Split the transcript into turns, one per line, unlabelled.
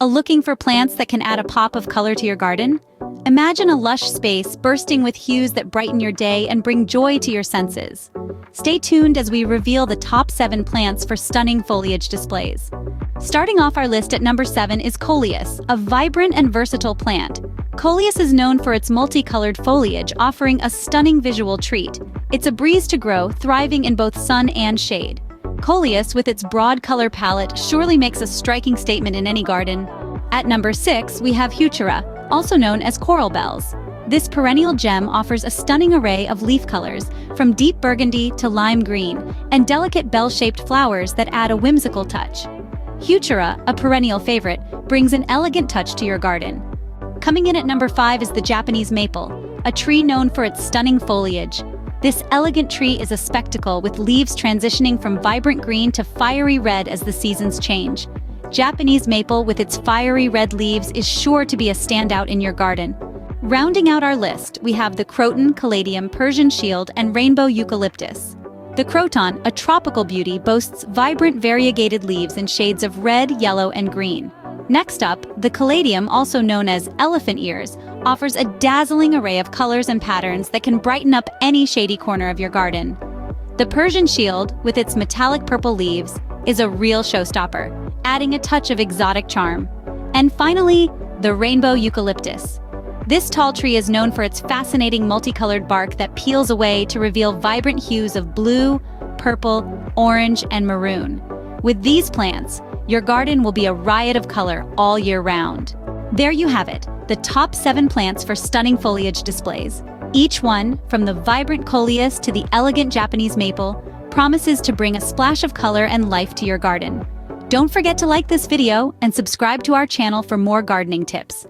Looking for plants that can add a pop of color to your garden? Imagine a lush space bursting with hues that brighten your day and bring joy to your senses. Stay tuned as we reveal the top 7 plants for stunning foliage displays. Starting off our list at number 7 is Coleus, a vibrant and versatile plant. Coleus is known for its multicolored foliage, offering a stunning visual treat. It's a breeze to grow, thriving in both sun and shade. Coleus, with its broad color palette, surely makes a striking statement in any garden. At number 6, we have heuchera, also known as coral bells. This perennial gem offers a stunning array of leaf colors, from deep burgundy to lime green, and delicate bell-shaped flowers that add a whimsical touch. Heuchera, a perennial favorite, brings an elegant touch to your garden. Coming in at number 5 is the Japanese maple, a tree known for its stunning foliage. This elegant tree is a spectacle, with leaves transitioning from vibrant green to fiery red as the seasons change. Japanese maple, with its fiery red leaves, is sure to be a standout in your garden. Rounding out our list, we have the croton, caladium, Persian shield, and rainbow eucalyptus. The croton, a tropical beauty, boasts vibrant variegated leaves in shades of red, yellow, and green. Next up, the caladium, also known as elephant ears, offers a dazzling array of colors and patterns that can brighten up any shady corner of your garden. The Persian shield, with its metallic purple leaves, is a real showstopper, adding a touch of exotic charm. And finally, the rainbow eucalyptus. This tall tree is known for its fascinating multicolored bark that peels away to reveal vibrant hues of blue, purple, orange, and maroon. With these plants, your garden will be a riot of color all year round. There you have it, the top 7 plants for stunning foliage displays. Each one, from the vibrant Coleus to the elegant Japanese maple, promises to bring a splash of color and life to your garden. Don't forget to like this video and subscribe to our channel for more gardening tips.